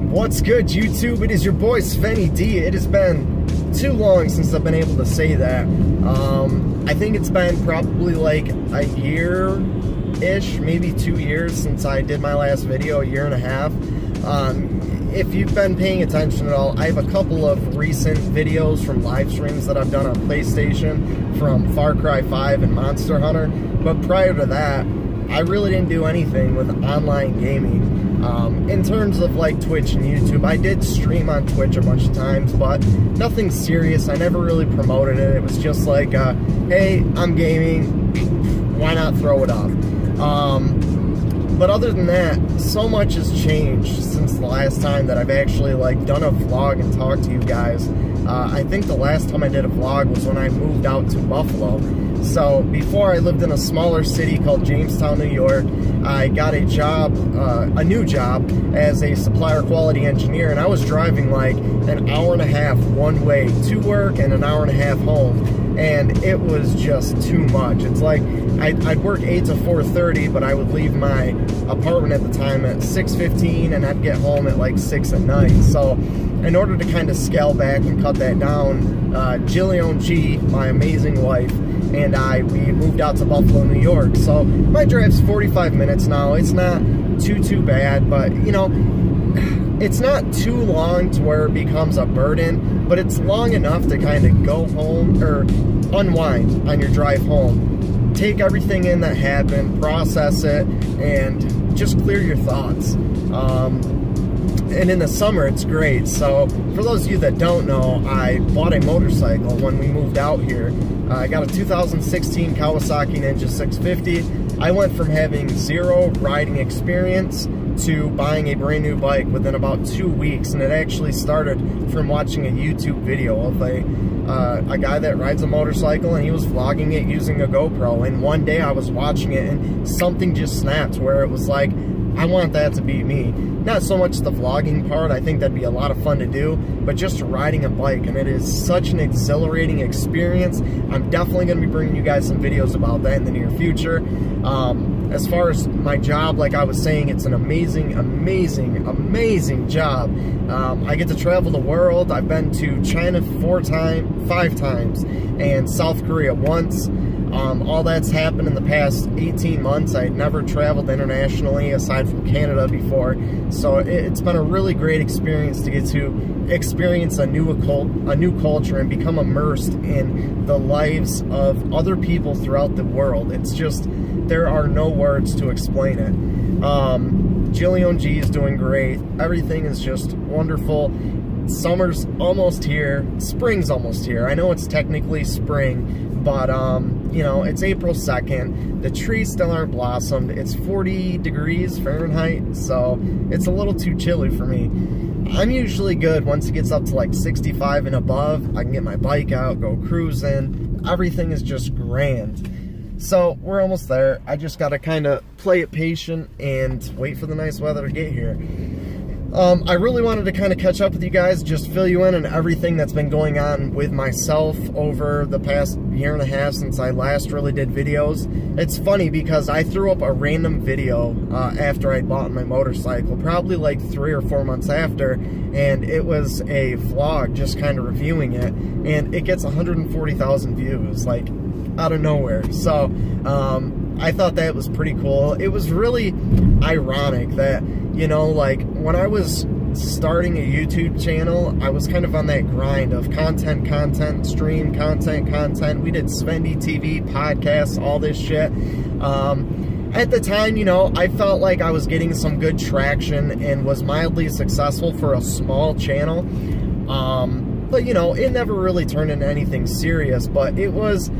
What's good, YouTube? It is your boy Svenny D. It has been too long since I've been able to say that. I think it's been probably like a year-ish, maybe 2 years since I did my last video, a year and a half. If you've been paying attention at all, I have a couple of recent videos from live streams that I've done on PlayStation from Far Cry 5 and Monster Hunter. But prior to that, I really didn't do anything with online gaming. In terms of like Twitch and YouTube, I did stream on Twitch a bunch of times, but nothing serious. I never really promoted it. It was just like, hey, I'm gaming, why not throw it up? But other than that, so much has changed since the last time that I've actually like done a vlog and talked to you guys. I think the last time I did a vlog was when I moved out to Buffalo. So before, I lived in a smaller city called Jamestown, New York. I got a job, a new job as a supplier quality engineer, and I was driving like an hour and a half one way to work and an hour and a half home, and it was just too much. It's like I'd work 8 to 4:30, but I would leave my apartment at the time at 6:15, and I'd get home at like 6 at night. So in order to kind of scale back and cut that down, Jillian G, my amazing wife, and we moved out to Buffalo, New York. So my drive's 45 minutes now. It's not too bad, but you know, it's not too long to where it becomes a burden, but it's long enough to kind of go home or unwind on your drive home. Take everything in that happened, process it, and just clear your thoughts. And in the summer, it's great. So for those of you that don't know, I bought a motorcycle when we moved out here. I got a 2016 Kawasaki Ninja 650. I went from having 0 riding experience to buying a brand new bike within about 2 weeks, and it actually started from watching a YouTube video of a guy that rides a motorcycle, and he was vlogging it using a GoPro. And one day I was watching it, and something just snapped where it was like, I want that to be me. Not so much the vlogging part, I think that'd be a lot of fun to do, but just riding a bike, and it is such an exhilarating experience. I'm definitely going to be bringing you guys some videos about that in the near future. As far as my job, like I was saying, it's an amazing job. I get to travel the world. I've been to China 5 times, and South Korea once. All that's happened in the past 18 months. I'd never traveled internationally aside from Canada before, so it's been a really great experience to get to experience a new culture and become immersed in the lives of other people throughout the world. It's just, there are no words to explain it. Jillian G is doing great. Everything is just wonderful. Summer's almost here. Spring's almost here. I know it's technically spring, but you know, it's April 2nd. The trees still aren't blossomed. It's 40 degrees Fahrenheit, so it's a little too chilly for me. I'm usually good once it gets up to like 65 and above. I can get my bike out, go cruising. Everything is just grand. So we're almost there. I just gotta kind of play it patient and wait for the nice weather to get here. I really wanted to kind of catch up with you guys, just fill you in on everything that's been going on with myself over the past year and a half since I last really did videos. It's funny because I threw up a random video after I bought my motorcycle, probably like 3 or 4 months after, and it was a vlog just kind of reviewing it, and it gets 140,000 views, like out of nowhere. So I thought that was pretty cool. It was really ironic that, you know, like when I was starting a YouTube channel, I was kind of on that grind of content, stream, content. We did Svenny TV, podcasts, all this shit. At the time, you know, I felt like I was getting some good traction and was mildly successful for a small channel. But, you know, it never really turned into anything serious, but it was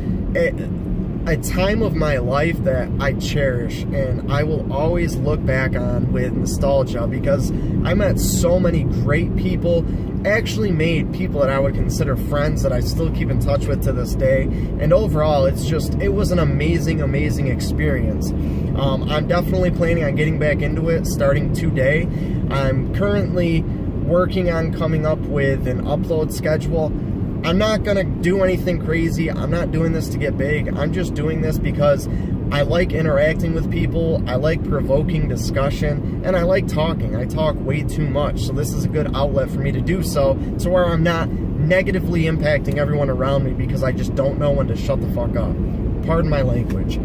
a time of my life that I cherish, and I will always look back on with nostalgia, because I met so many great people, actually made people that I would consider friends that I still keep in touch with to this day, and overall it was an amazing experience. I'm definitely planning on getting back into it starting today. I'm currently working on coming up with an upload schedule. I'm not gonna do anything crazy. I'm not doing this to get big. I'm just doing this because I like interacting with people, I like provoking discussion, and I like talking. I talk way too much, so this is a good outlet for me to do so, to where I'm not negatively impacting everyone around me because I just don't know when to shut the fuck up. Pardon my language.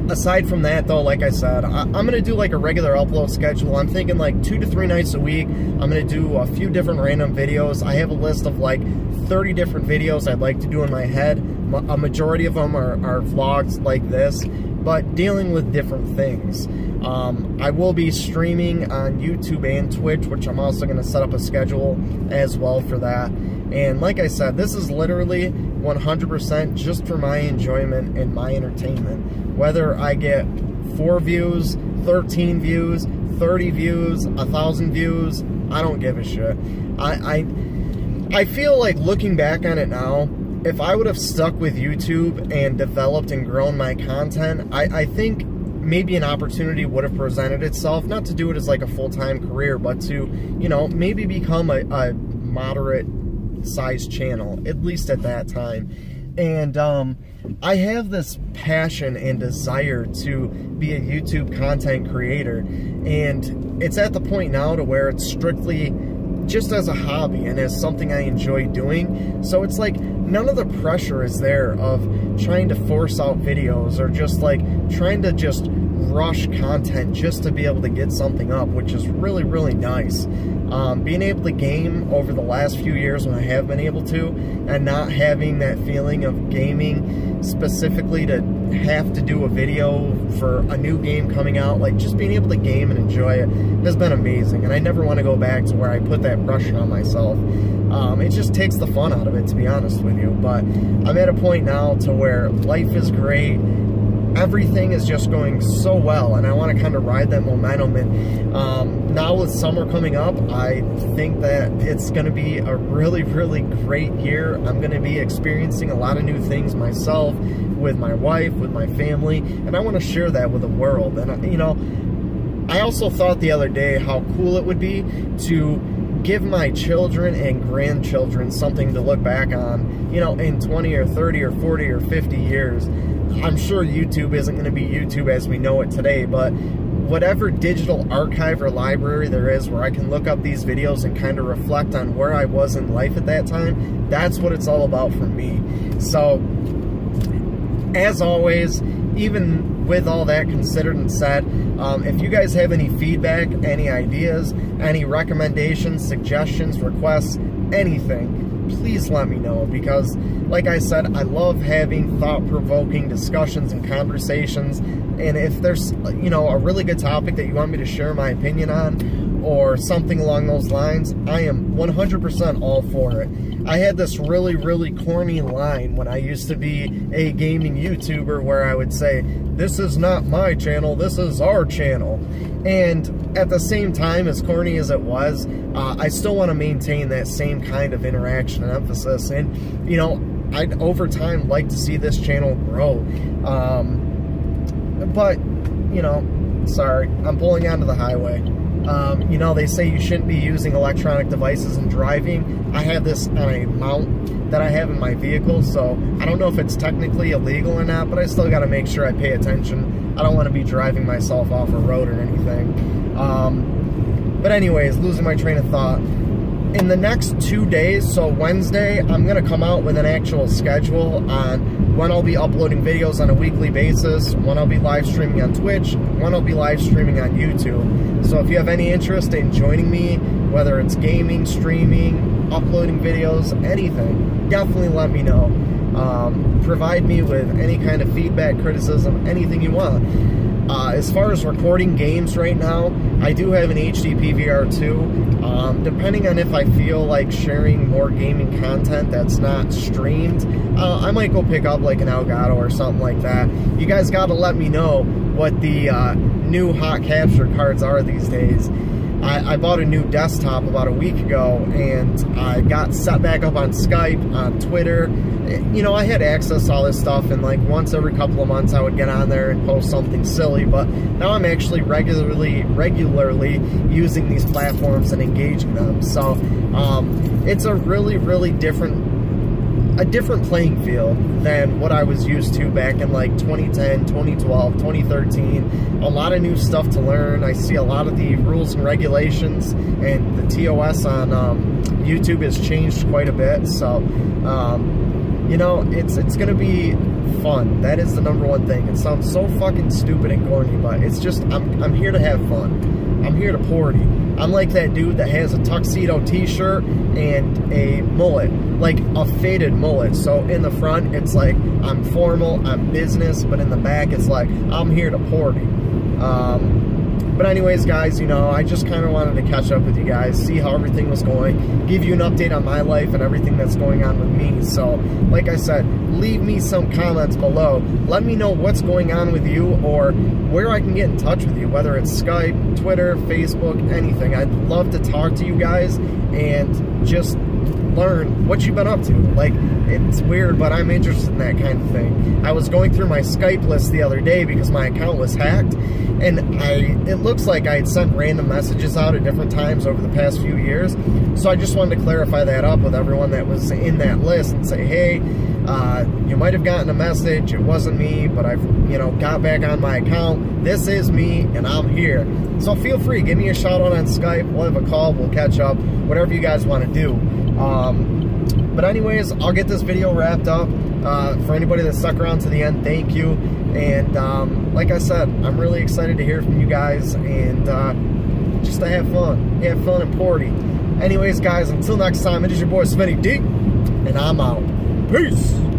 Aside from that, though, like I said, I'm going to do like a regular upload schedule. I'm thinking like 2 to 3 nights a week. I'm going to do a few different random videos. I have a list of like 30 different videos I'd like to do in my head. A majority of them are vlogs like this, but dealing with different things. I will be streaming on YouTube and Twitch, which I'm also going to set up a schedule as well for that. And like I said, this is literally 100% just for my enjoyment and my entertainment. Whether I get 4 views, 13 views, 30 views, 1,000 views, I don't give a shit. I feel like, looking back on it now, if I would have stuck with YouTube and developed and grown my content, I think maybe an opportunity would have presented itself, not to do it as like a full-time career, but to, you know, maybe become a moderate sized channel, at least at that time. And I have this passion and desire to be a YouTube content creator, and it's at the point now to where it's strictly just as a hobby and as something I enjoy doing. So it's like none of the pressure is there of trying to force out videos or just like trying to just rush content just to be able to get something up, which is really, really nice. Being able to game over the last few years when I have been able to, and not having that feeling of gaming specifically to have to do a video for a new game coming out, like just being able to game and enjoy it has been amazing, and I never want to go back to where I put that pressure on myself. It just takes the fun out of it, to be honest with you. But I'm at a point now to where life is great. Everything is just going so well, and I want to kind of ride that momentum. And now with summer coming up, I think that it's going to be a really, really great year. I'm going to be experiencing a lot of new things myself, with my wife, with my family, and I want to share that with the world. And, you know, I also thought the other day how cool it would be to give my children and grandchildren something to look back on, you know, in 20 or 30 or 40 or 50 years. I'm sure YouTube isn't going to be YouTube as we know it today, but whatever digital archive or library there is where I can look up these videos and kind of reflect on where I was in life at that time, that's what it's all about for me. So, as always, even with all that considered and said, if you guys have any feedback, any ideas, any recommendations, suggestions, requests, anything, please let me know, because like I said, I love having thought-provoking discussions and conversations. And if there's, you know, a really good topic that you want me to share my opinion on or something along those lines, I am 100% all for it. I had this really, really corny line when I used to be a gaming YouTuber where I would say, "This is not my channel, this is our channel." And at the same time, as corny as it was, I still want to maintain that same kind of interaction and emphasis. And, you know, I'd over time like to see this channel grow. But, you know, sorry, I'm pulling onto the highway. You know, they say you shouldn't be using electronic devices in driving. I have this on a mount that I have in my vehicle, so I don't know if it's technically illegal or not, but I still got to make sure I pay attention. I don't want to be driving myself off a road or anything. But anyways, losing my train of thought. In the next 2 days, so Wednesday, I'm going to come out with an actual schedule on when I'll be uploading videos on a weekly basis, when I'll be live streaming on Twitch, when I'll be live streaming on YouTube. So if you have any interest in joining me, whether it's gaming, streaming, uploading videos, anything, definitely let me know. Provide me with any kind of feedback, criticism, anything you want. As far as recording games right now, I do have an HD PVR2. Depending on if I feel like sharing more gaming content that's not streamed, I might go pick up like an Elgato or something like that. You guys got to let me know what the new hot capture cards are these days. I bought a new desktop about a week ago, and I got set back up on Skype, on Twitter. You know, I had access to all this stuff, and like once every couple of months I would get on there and post something silly, but now I'm actually regularly using these platforms and engaging them. So it's a really, really different a different playing field than what I was used to back in like 2010, 2012, 2013. A lot of new stuff to learn. I see a lot of the rules and regulations, and the TOS on YouTube has changed quite a bit. So, you know, it's gonna be fun. That is the number one thing. It sounds so fucking stupid and corny, but it's just, I'm here to have fun. I'm here to party. I'm like that dude that has a tuxedo t-shirt and a mullet, like a faded mullet. So in the front, it's like I'm formal, I'm business, but in the back, it's like I'm here to party. But anyways, guys, you know, I just kind of wanted to catch up with you guys, see how everything was going, give you an update on my life and everything that's going on with me. So, like I said, leave me some comments below. Let me know what's going on with you, or where I can get in touch with you, whether it's Skype, Twitter, Facebook, anything. I'd love to talk to you guys and just learn what you've been up to. Like, it's weird, but I'm interested in that kind of thing. I was going through my Skype list the other day because my account was hacked, and it looks like I had sent random messages out at different times over the past few years. So I just wanted to clarify that up with everyone that was in that list and say, hey, you might have gotten a message, it wasn't me, but I've, you know, got back on my account. This is me, and I'm here. So feel free, give me a shout out on Skype, we'll have a call, we'll catch up, whatever you guys want to do. But anyways, I'll get this video wrapped up. For anybody that stuck around to the end, thank you. And like I said, I'm really excited to hear from you guys, and just to have fun and party. Anyways, guys, until next time, it is your boy Svenny D, and I'm out. Peace.